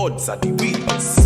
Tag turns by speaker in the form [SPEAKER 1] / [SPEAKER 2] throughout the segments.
[SPEAKER 1] odds are the witness.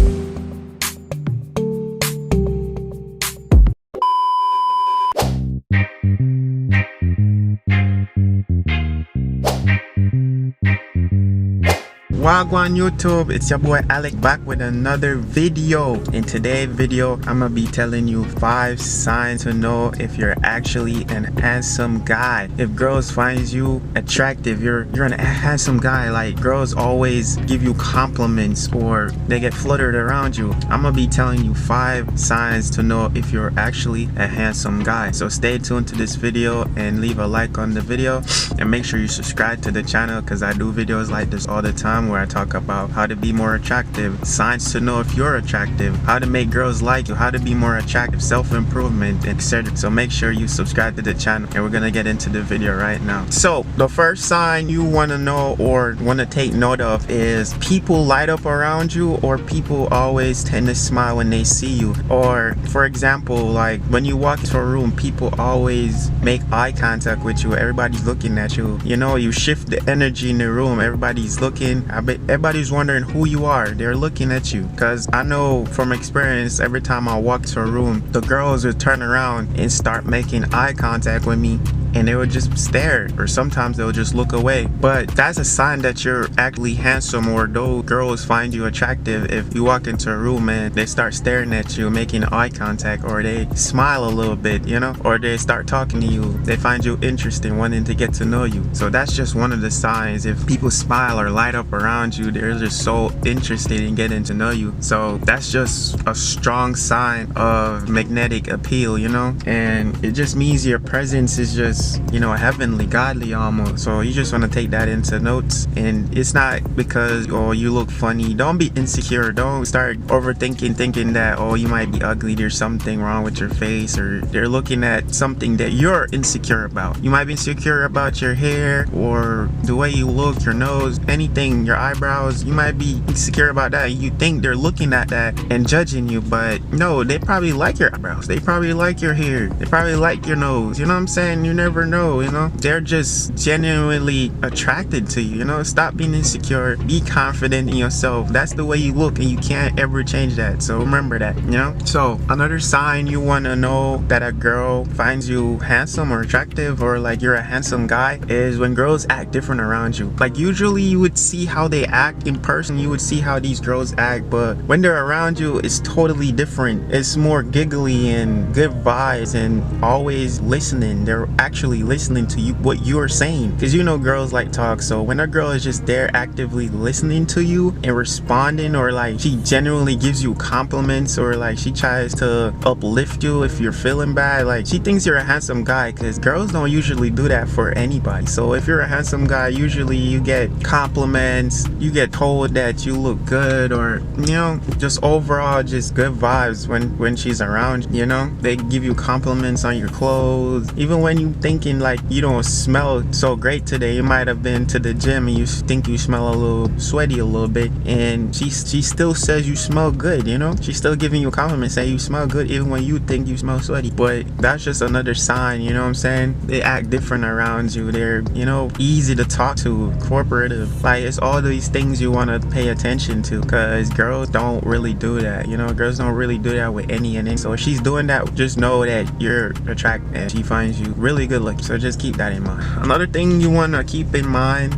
[SPEAKER 2] Wagwan YouTube, it's your boy Alec back with another video. In today's video, I'm gonna be telling you 5 signs to know if you're actually an handsome guy. If girls finds you attractive, you're an handsome guy. Like, girls always give you compliments or they get fluttered around you. I'm gonna be telling you 5 signs to know if you're actually a handsome guy. So stay tuned to this video and leave a like on the video, and make sure you subscribe to the channel because I do videos like this all the time where I talk about how to be more attractive, signs to know if you're attractive, how to make girls like you, how to be more attractive, self-improvement, etc. So make sure you subscribe to the channel, and we're gonna get into the video right now. So the first sign you want to know or want to take note of is people light up around you, or people always tend to smile when they see you. Or for example, like when you walk into a room, people always make eye contact with you. Everybody's looking at you. You know, you shift the energy in the room. Everybody's looking. Everybody's wondering who you are. They're looking at you. Because I know from experience, every time I walk to a room, the girls would turn around and start making eye contact with me, and they would just stare, or sometimes they'll just look away. But that's a sign that you're actually handsome, or those girls find you attractive. If you walk into a room and they start staring at you, making eye contact, or they smile a little bit, you know, or they start talking to you, they find you interesting, wanting to get to know you. So that's just one of the signs. If people smile or light up around you, they're just so interested in getting to know you. So that's just a strong sign of magnetic appeal, you know, and it just means your presence is just, you know, heavenly, godly almost. So you just want to take that into notes. And it's not because, oh, you look funny. Don't be insecure. Don't start overthinking, thinking that, oh, you might be ugly, there's something wrong with your face, or they're looking at something that you're insecure about. You might be insecure about your hair, or the way you look, your nose, anything, your eyebrows. You might be insecure about that. You think they're looking at that and judging you, but no, they probably like your eyebrows. They probably like your hair. They probably like your nose. You know what I'm saying? You never know, you know. They're just genuinely attracted to you, you know. Stop being insecure. Be confident in yourself. That's the way you look, and you can't ever change that. So remember that, you know. So another sign you want to know that a girl finds you handsome or attractive, or like you're a handsome guy, is when girls act different around you. Like, usually you would see how they act in person, you would see how these girls act, but when they're around you, it's totally different. It's more giggly and good vibes, and always listening. They're actually listening to you, what you're saying, because you know girls like talk. So when a girl is just there actively listening to you and responding, or like she genuinely gives you compliments, or like she tries to uplift you if you're feeling bad, like she thinks you're a handsome guy, because girls don't usually do that for anybody. So if you're a handsome guy, usually you get compliments, you get told that you look good, or you know, just overall just good vibes when she's around. You know, they give you compliments on your clothes, even when you thinking like you don't smell so great today. You might have been to the gym and you think you smell a little sweaty a little bit, and she still says you smell good. You know, she's still giving you compliments, saying you smell good even when you think you smell sweaty. But that's just another sign, you know what I'm saying? They act different around you. They're, you know, easy to talk to, cooperative. Like, it's all these things you want to pay attention to, because girls don't really do that. You know, girls don't really do that with any. So if she's doing that, just know that you're attractive and she finds you really good looking. So just keep that in mind. Another thing you want to keep in mind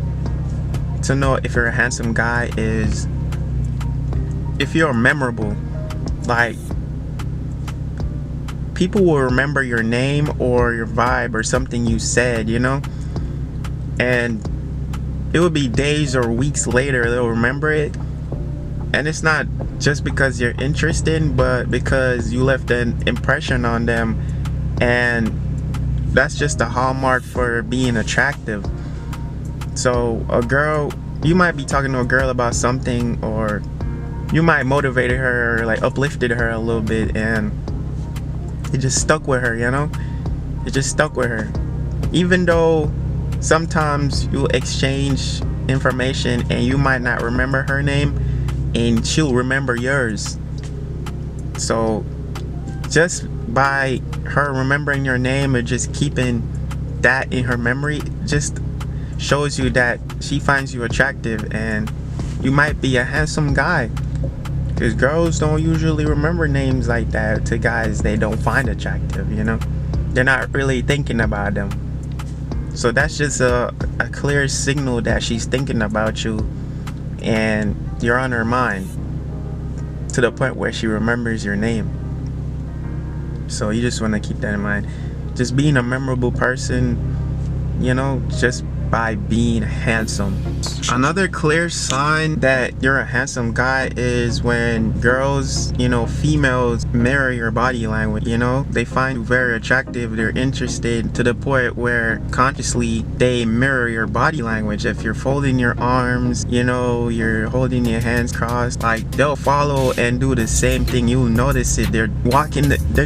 [SPEAKER 2] to know if you're a handsome guy is if you're memorable. Like, people will remember your name or your vibe or something you said, you know, and it will be days or weeks later they'll remember it. And it's not just because you're interested, but because you left an impression on them, and that's just a hallmark for being attractive. So a girl, you might be talking to a girl about something, or you might motivated her, or like uplifted her a little bit, and it just stuck with her, you know. It just stuck with her, even though sometimes you'll exchange information and you might not remember her name, and she'll remember yours. So just by her remembering your name, or just keeping that in her memory, just shows you that she finds you attractive, and you might be a handsome guy. Because girls don't usually remember names like that to guys they don't find attractive, you know? They're not really thinking about them. So that's just a clear signal that she's thinking about you and you're on her mind to the point where she remembers your name. So you just want to keep that in mind. Just being a memorable person, you know, just by being handsome. Another clear sign that you're a handsome guy is when girls, you know, females mirror your body language, you know, they find you very attractive, they're interested to the point where consciously they mirror your body language. If you're folding your arms, you know, you're holding your hands crossed, like they'll follow and do the same thing. You'll notice it. They're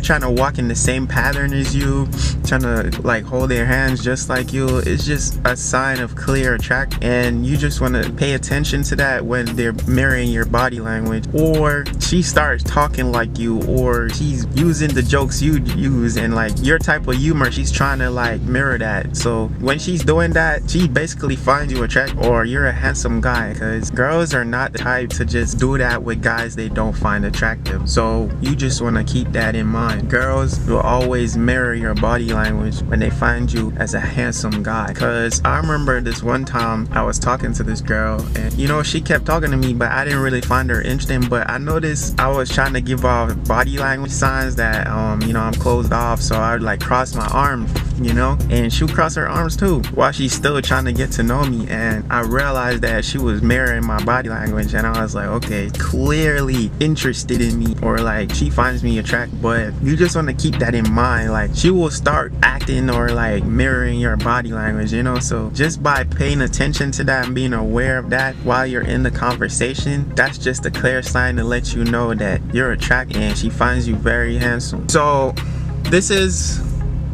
[SPEAKER 2] trying to walk in the same pattern as you, trying to like hold their hands just like you. It's just a sign of clear attraction, and you just want to pay attention to that when they're mirroring your body language, or she starts talking like you, or she's using the jokes you use and like your type of humor, she's trying to like mirror that. So when she's doing that, she basically finds you attractive or you're a handsome guy, because girls are not the type to just do that with guys they don't find attractive. So you just want to keep that in mind. Girls will always mirror your body language when they find you as a handsome guy. Because I remember this one time I was talking to this girl, and you know, she kept talking to me, but I didn't really find her interesting. But I noticed I was trying to give off body language signs that you know, I'm closed off, so I would like cross my arms, you know, and she would cross her arms too while she's still trying to get to know me. And I realized that she was mirroring my body language, and I was like, okay, clearly interested in me, or like she finds me attractive. But you just want to keep that in mind, like she will start acting or like mirroring your body language, you know. So just by paying attention to that and being aware of that while you're in the conversation, that's just a clear sign to let you know that you're attracted and she finds you very handsome. So this is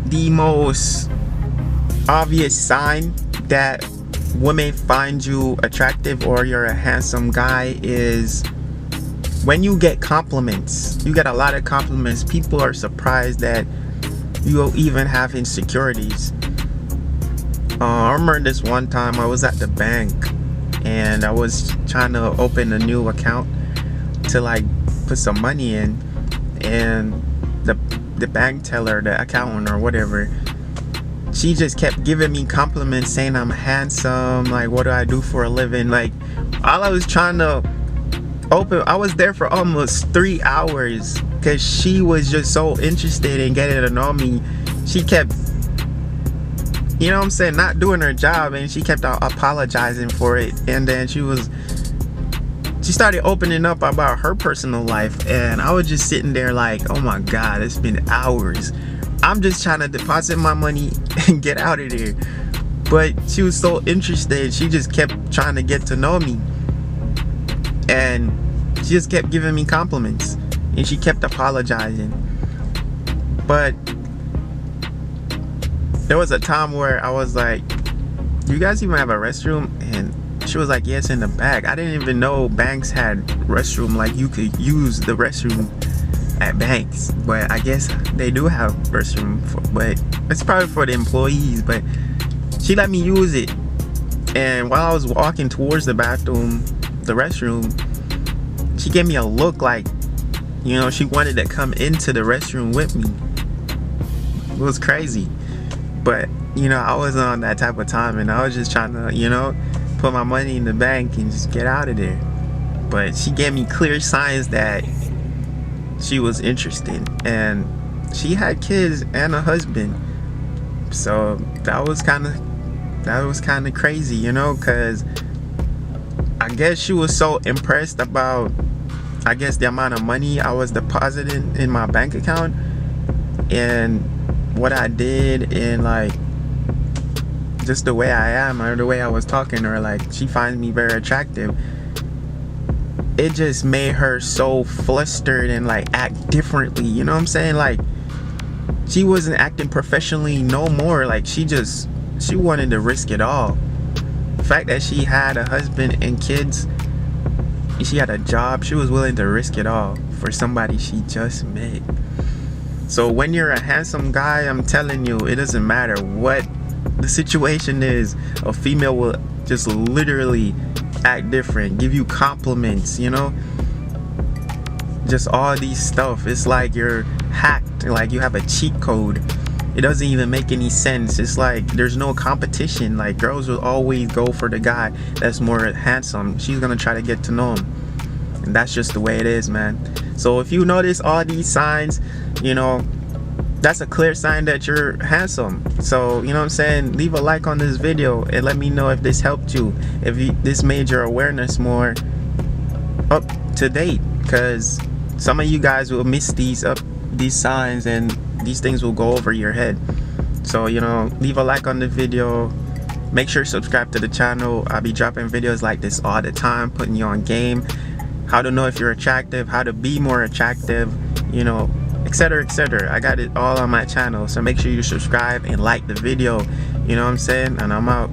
[SPEAKER 2] the most obvious sign that women find you attractive or you're a handsome guy is when you get compliments. You get a lot of compliments. People are surprised that you even have insecurities. I remember this one time I was at the bank and I was trying to open a new account to like put some money in, and the bank teller, the accountant or whatever, she just kept giving me compliments saying I'm handsome, like what do I do for a living. Like all I was trying to open, I was there for almost 3 hours because she was just so interested in getting to know me. She kept, you know what I'm saying, not doing her job, and she kept apologizing for it. And then she started opening up about her personal life, and I was just sitting there like, oh my god, it's been hours. I'm just trying to deposit my money and get out of there. But she was so interested, she just kept trying to get to know me, and she just kept giving me compliments, and she kept apologizing. But there was a time where I was like, do you guys even have a restroom? And she was like, yes, in the back. I didn't even know banks had restroom, like you could use the restroom at banks. But I guess they do have restroom, but it's probably for the employees. But she let me use it, and while I was walking towards the bathroom, the restroom, she gave me a look like, you know, she wanted to come into the restroom with me. It was crazy. But you know, I wasn't on that type of time, and I was just trying to, you know, put my money in the bank and just get out of there. But she gave me clear signs that she was interested, and she had kids and a husband. So that was kind of crazy, you know, because I guess she was so impressed about, I guess, the amount of money I was depositing in my bank account and what I did, and like just the way I am or the way I was talking, or like she finds me very attractive. It just made her so flustered and like act differently, you know what I'm saying? Like she wasn't acting professionally no more. Like she wanted to risk it all. The fact that she had a husband and kids, she had a job, she was willing to risk it all for somebody she just met. So when you're a handsome guy, I'm telling you, it doesn't matter what the situation is a female will just literally act different, give you compliments, you know, just all these stuff. It's like you're hacked, like you have a cheat code. It doesn't even make any sense. It's like there's no competition. Like girls will always go for the guy that's more handsome. She's gonna try to get to know him, and that's just the way it is, man. So if you notice all these signs, you know, that's a clear sign that you're handsome. So, you know what I'm saying, leave a like on this video and let me know if this helped you, if this made your awareness more up to date, because some of you guys will miss these signs and these things will go over your head. So, you know, leave a like on the video, make sure to subscribe to the channel. I'll be dropping videos like this all the time, putting you on game, how to know if you're attractive, how to be more attractive, you know, etc, etc. I got it all on my channel, so make sure you subscribe and like the video. You know what I'm saying? And I'm out.